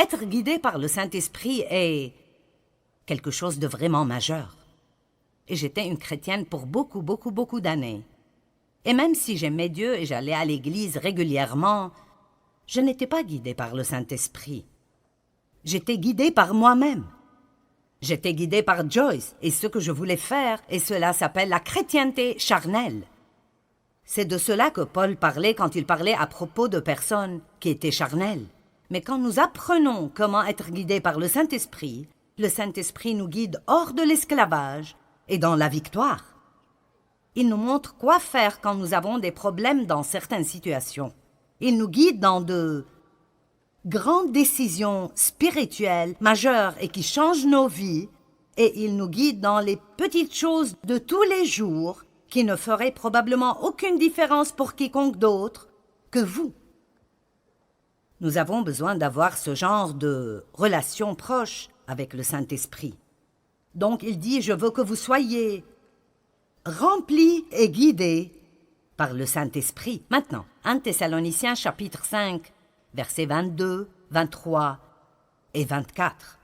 être guidé par le Saint-Esprit est quelque chose de vraiment majeur. Et j'étais une chrétienne pour beaucoup d'années. Et même si j'aimais Dieu et j'allais à l'église régulièrement, je n'étais pas guidée par le Saint-Esprit. J'étais guidée par moi-même. J'étais guidée par Joyce et ce que je voulais faire, et cela s'appelle la chrétienté charnelle. C'est de cela que Paul parlait quand il parlait à propos de personnes qui étaient charnelles. Mais quand nous apprenons comment être guidés par le Saint-Esprit nous guide hors de l'esclavage et dans la victoire. Il nous montre quoi faire quand nous avons des problèmes dans certaines situations. Il nous guide dans de grandes décisions spirituelles majeures et qui changent nos vies, et il nous guide dans les petites choses de tous les jours qui ne feraient probablement aucune différence pour quiconque d'autre que vous. Nous avons besoin d'avoir ce genre de relation proche avec le Saint-Esprit. Donc il dit, je veux que vous soyez remplis et guidés par le Saint-Esprit. Maintenant, 1 Thessaloniciens chapitre 5, versets 22, 23 et 24.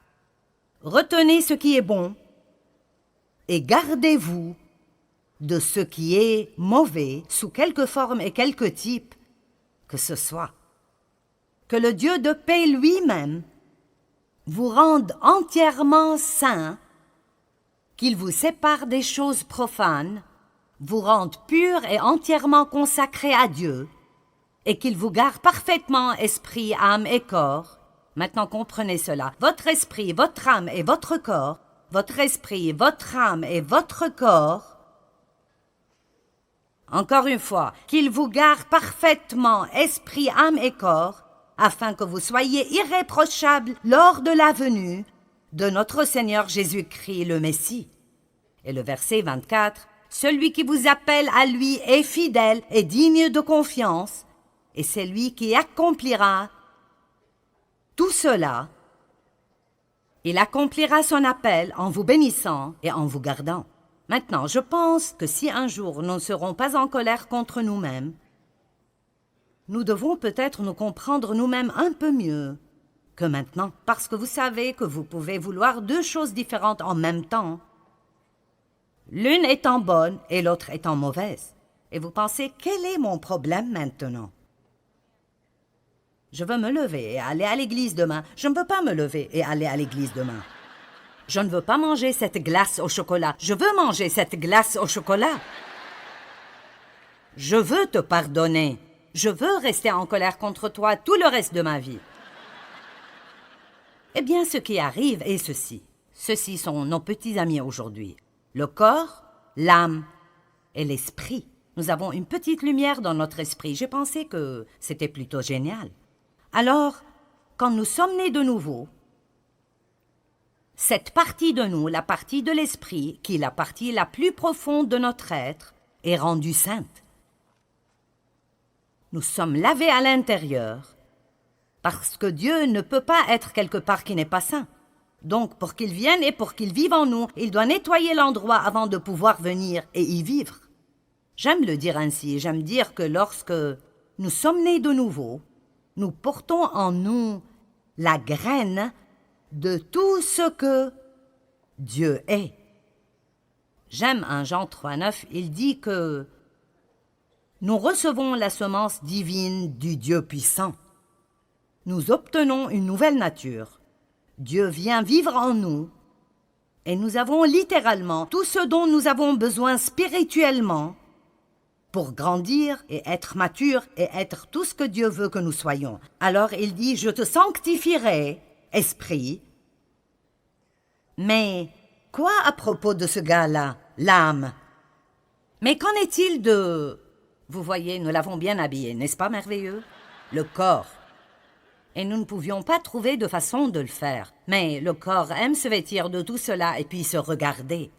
Retenez ce qui est bon et gardez-vous de ce qui est mauvais sous quelque forme et quelque type que ce soit. Que le Dieu de paix lui-même vous rende entièrement saints, qu'il vous sépare des choses profanes, vous rende purs et entièrement consacrés à Dieu, et qu'il vous garde parfaitement esprit, âme et corps. Maintenant comprenez cela. Votre esprit, votre âme et votre corps, votre esprit, votre âme et votre corps. Encore une fois, qu'il vous garde parfaitement esprit, âme et corps, afin que vous soyez irréprochables lors de la venue de notre Seigneur Jésus-Christ le Messie. Et le verset 24, « Celui qui vous appelle à lui est fidèle et digne de confiance, et c'est lui qui accomplira tout cela. Il accomplira son appel en vous bénissant et en vous gardant. » Maintenant, je pense que si un jour nous ne serons pas en colère contre nous-mêmes, nous devons peut-être nous comprendre nous-mêmes un peu mieux que maintenant, parce que vous savez que vous pouvez vouloir deux choses différentes en même temps, l'une étant bonne et l'autre étant mauvaise. Et vous pensez, quel est mon problème maintenant? Je veux me lever et aller à l'église demain. Je ne veux pas me lever et aller à l'église demain. Je ne veux pas manger cette glace au chocolat. Je veux manger cette glace au chocolat. Je veux te pardonner. Je veux rester en colère contre toi tout le reste de ma vie. Eh bien, ce qui arrive est ceci. Ceux-ci sont nos petits amis aujourd'hui. Le corps, l'âme et l'esprit. Nous avons une petite lumière dans notre esprit. J'ai pensé que c'était plutôt génial. Alors, quand nous sommes nés de nouveau, cette partie de nous, la partie de l'esprit, qui est la partie la plus profonde de notre être, est rendue sainte. Nous sommes lavés à l'intérieur, parce que Dieu ne peut pas être quelque part qui n'est pas saint. Donc, pour qu'il vienne et pour qu'il vive en nous, il doit nettoyer l'endroit avant de pouvoir venir et y vivre. J'aime le dire ainsi, j'aime dire que lorsque nous sommes nés de nouveau, nous portons en nous la graine de tout ce que Dieu est. J'aime 1 Jean 3,9, il dit que nous recevons la semence divine du Dieu puissant. Nous obtenons une nouvelle nature. Dieu vient vivre en nous et nous avons littéralement tout ce dont nous avons besoin spirituellement pour grandir et être mature et être tout ce que Dieu veut que nous soyons. Alors il dit, je te sanctifierai, esprit. Mais quoi à propos de ce gars-là, l'âme? Mais qu'en est-il de... Vous voyez, nous l'avons bien habillé, n'est-ce pas merveilleux? Le corps. Et nous ne pouvions pas trouver de façon de le faire. Mais le corps aime se vêtir de tout cela et puis se regarder.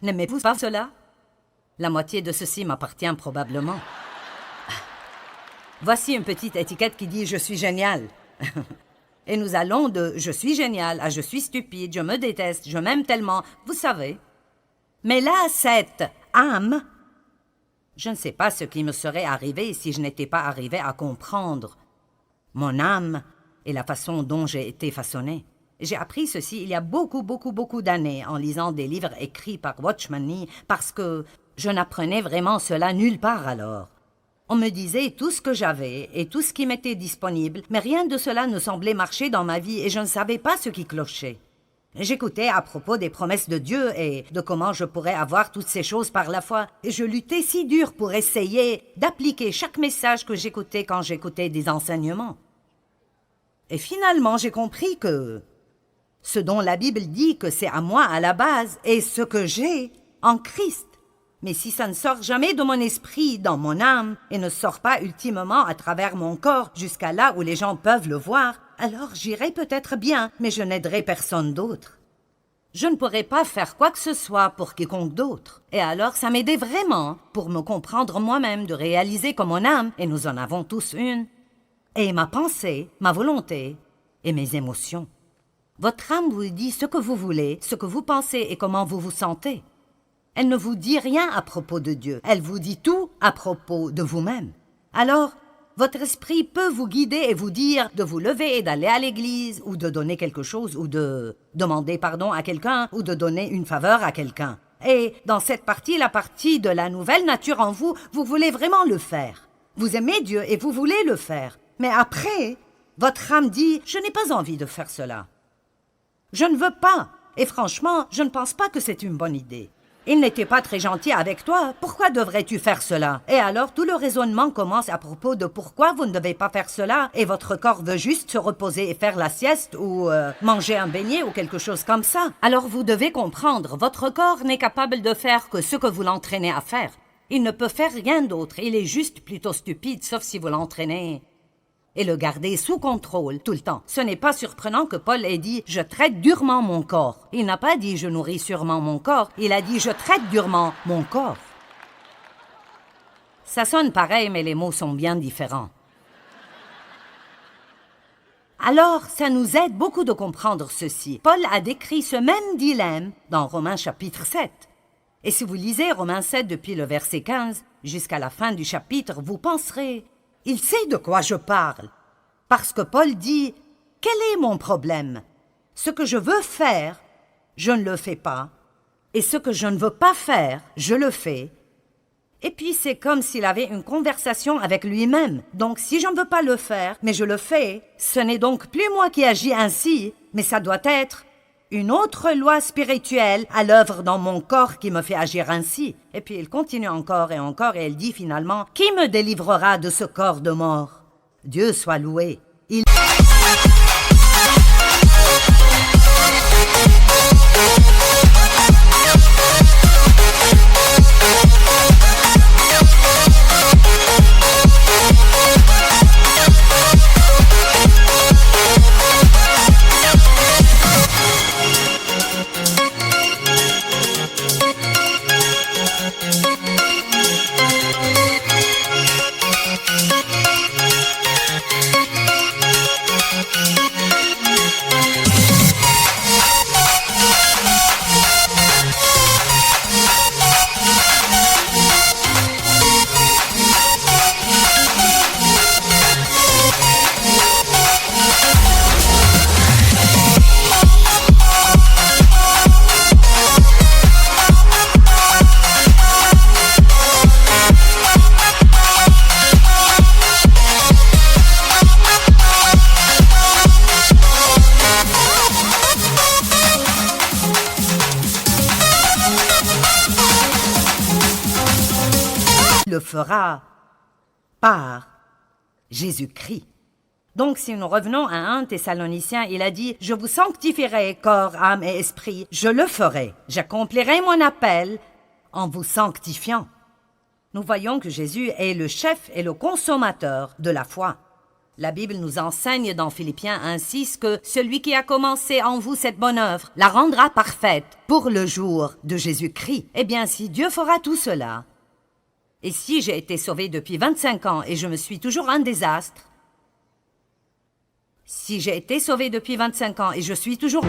N'aimez-vous pas cela? La moitié de ceci m'appartient probablement. Voici une petite étiquette qui dit « Je suis génial ». Et nous allons de « Je suis génial » à « Je suis stupide, je me déteste, je m'aime tellement », vous savez. Mais là, cette âme Je ne sais pas ce qui me serait arrivé si je n'étais pas arrivé à comprendre mon âme et la façon dont j'ai été façonné. J'ai appris ceci il y a beaucoup d'années en lisant des livres écrits par Watchman Nee parce que je n'apprenais vraiment cela nulle part alors. On me disait tout ce que j'avais et tout ce qui m'était disponible, mais rien de cela ne semblait marcher dans ma vie et je ne savais pas ce qui clochait. J'écoutais à propos des promesses de Dieu et de comment je pourrais avoir toutes ces choses par la foi, et je luttais si dur pour essayer d'appliquer chaque message que j'écoutais quand j'écoutais des enseignements. Et finalement, j'ai compris que ce dont la Bible dit que c'est à moi à la base est ce que j'ai en Christ. Mais si ça ne sort jamais de mon esprit, dans mon âme, et ne sort pas ultimement à travers mon corps jusqu'à là où les gens peuvent le voir, alors j'irai peut-être bien, mais je n'aiderai personne d'autre. Je ne pourrai pas faire quoi que ce soit pour quiconque d'autre. Et alors ça m'aidait vraiment pour me comprendre moi-même, de réaliser que mon âme, et nous en avons tous une, et ma pensée, ma volonté et mes émotions. Votre âme vous dit ce que vous voulez, ce que vous pensez et comment vous vous sentez. Elle ne vous dit rien à propos de Dieu, elle vous dit tout à propos de vous-même. Alors, votre esprit peut vous guider et vous dire de vous lever et d'aller à l'église, ou de donner quelque chose, ou de demander pardon à quelqu'un, ou de donner une faveur à quelqu'un. Et dans cette partie, la partie de la nouvelle nature en vous, vous voulez vraiment le faire. Vous aimez Dieu et vous voulez le faire. Mais après, votre âme dit « Je n'ai pas envie de faire cela. Je ne veux pas. Et franchement, je ne pense pas que c'est une bonne idée. Il n'était pas très gentil avec toi, pourquoi devrais-tu faire cela? Et alors tout le raisonnement commence à propos de pourquoi vous ne devez pas faire cela, et votre corps veut juste se reposer et faire la sieste, ou manger un beignet, ou quelque chose comme ça. Alors vous devez comprendre, votre corps n'est capable de faire que ce que vous l'entraînez à faire. Il ne peut faire rien d'autre, il est juste plutôt stupide, sauf si vous l'entraînez et le garder sous contrôle tout le temps. Ce n'est pas surprenant que Paul ait dit « Je traite durement mon corps ». Il n'a pas dit « Je nourris sûrement mon corps », il a dit « Je traite durement mon corps ». Ça sonne pareil, mais les mots sont bien différents. Alors, ça nous aide beaucoup de comprendre ceci. Paul a décrit ce même dilemme dans Romains chapitre 7. Et si vous lisez Romains 7 depuis le verset 15 jusqu'à la fin du chapitre, vous penserez « Il sait de quoi je parle ». Parce que Paul dit « Quel est mon problème? Ce que je veux faire, je ne le fais pas. Et ce que je ne veux pas faire, je le fais. » Et puis c'est comme s'il avait une conversation avec lui-même. Donc si je ne veux pas le faire, mais je le fais, ce n'est donc plus moi qui agis ainsi, mais ça doit être une autre loi spirituelle à l'œuvre dans mon corps qui me fait agir ainsi. Et puis il continue encore et elle dit finalement « Qui me délivrera de ce corps de mort? Dieu soit loué. » Le fera par Jésus-Christ. Donc, si nous revenons à 1 Thessaloniciens, il a dit « Je vous sanctifierai, corps, âme et esprit. Je le ferai. J'accomplirai mon appel en vous sanctifiant. » Nous voyons que Jésus est le chef et le consommateur de la foi. La Bible nous enseigne dans Philippiens 1,6 que celui qui a commencé en vous cette bonne œuvre la rendra parfaite pour le jour de Jésus-Christ. Eh bien, si Dieu fera tout cela, et si j'ai été sauvé depuis 25 ans et je me suis toujours un désastre, si j'ai été sauvé depuis 25 ans et je suis toujours...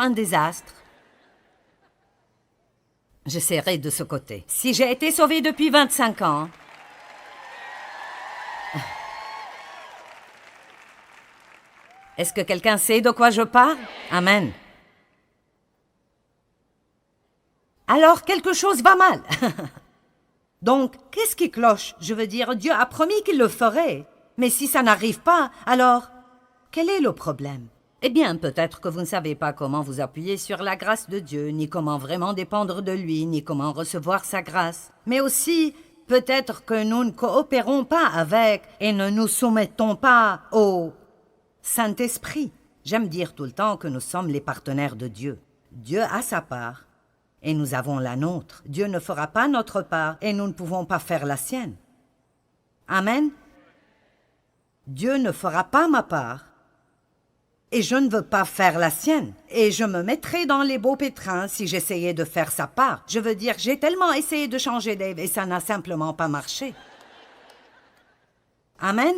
un désastre, je serai de ce côté. Si j'ai été sauvée depuis 25 ans, est-ce que quelqu'un sait de quoi je parle? Amen. Alors, quelque chose va mal. Donc, qu'est-ce qui cloche? Je veux dire, Dieu a promis qu'il le ferait. Mais si ça n'arrive pas, alors, quel est le problème? Eh bien, peut-être que vous ne savez pas comment vous appuyer sur la grâce de Dieu, ni comment vraiment dépendre de lui, ni comment recevoir sa grâce. Mais aussi, peut-être que nous ne coopérons pas avec et ne nous soumettons pas au Saint-Esprit. J'aime dire tout le temps que nous sommes les partenaires de Dieu. Dieu a sa part et nous avons la nôtre. Dieu ne fera pas notre part et nous ne pouvons pas faire la sienne. Amen. Dieu ne fera pas ma part et je ne veux pas faire la sienne. Et je me mettrais dans les beaux pétrins si j'essayais de faire sa part. Je veux dire, j'ai tellement essayé de changer Dave et ça n'a simplement pas marché. Amen.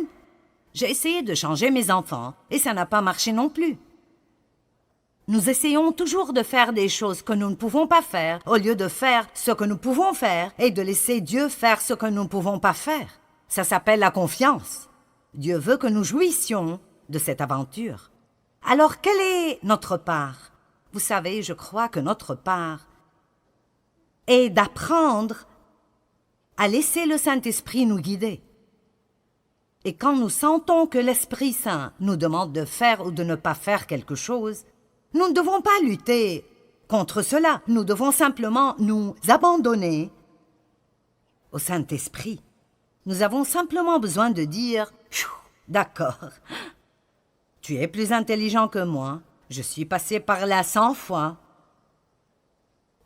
J'ai essayé de changer mes enfants et ça n'a pas marché non plus. Nous essayons toujours de faire des choses que nous ne pouvons pas faire au lieu de faire ce que nous pouvons faire et de laisser Dieu faire ce que nous ne pouvons pas faire. Ça s'appelle la confiance. Dieu veut que nous jouissions de cette aventure. Alors, quelle est notre part? Vous savez, je crois que notre part est d'apprendre à laisser le Saint-Esprit nous guider. Et quand nous sentons que l'Esprit Saint nous demande de faire ou de ne pas faire quelque chose, nous ne devons pas lutter contre cela. Nous devons simplement nous abandonner au Saint-Esprit. Nous avons simplement besoin de dire « D'accord, tu es plus intelligent que moi, je suis passé par là 100 fois.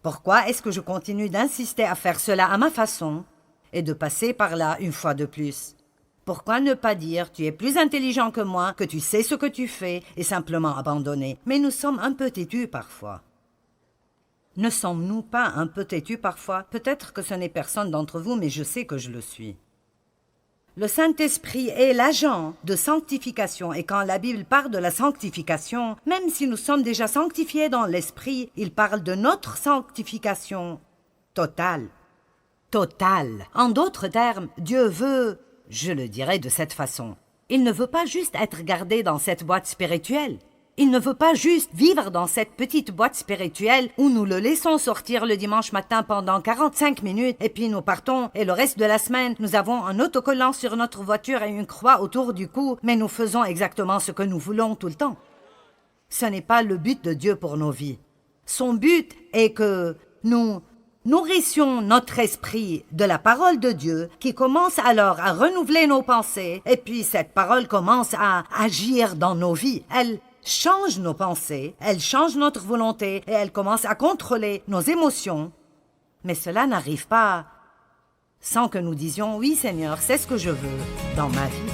Pourquoi est-ce que je continue d'insister à faire cela à ma façon et de passer par là une fois de plus ? Pourquoi ne pas dire « Tu es plus intelligent que moi, que tu sais ce que tu fais » et simplement abandonner? Mais nous sommes un peu têtus parfois. Ne sommes-nous pas un peu têtus parfois? Peut-être que ce n'est personne d'entre vous, mais je sais que je le suis. Le Saint-Esprit est l'agent de sanctification et quand la Bible parle de la sanctification, même si nous sommes déjà sanctifiés dans l'Esprit, il parle de notre sanctification totale. Totale. En d'autres termes, Dieu veut, je le dirais de cette façon, il ne veut pas juste être gardé dans cette boîte spirituelle. Il ne veut pas juste vivre dans cette petite boîte spirituelle où nous le laissons sortir le dimanche matin pendant 45 minutes et puis nous partons et le reste de la semaine, nous avons un autocollant sur notre voiture et une croix autour du cou, mais nous faisons exactement ce que nous voulons tout le temps. Ce n'est pas le but de Dieu pour nos vies. Son but est que nous nourrissions notre esprit de la parole de Dieu qui commence alors à renouveler nos pensées et puis cette parole commence à agir dans nos vies. Elle change nos pensées, elle change notre volonté et elle commence à contrôler nos émotions. Mais cela n'arrive pas sans que nous disions « Oui Seigneur, c'est ce que je veux dans ma vie ».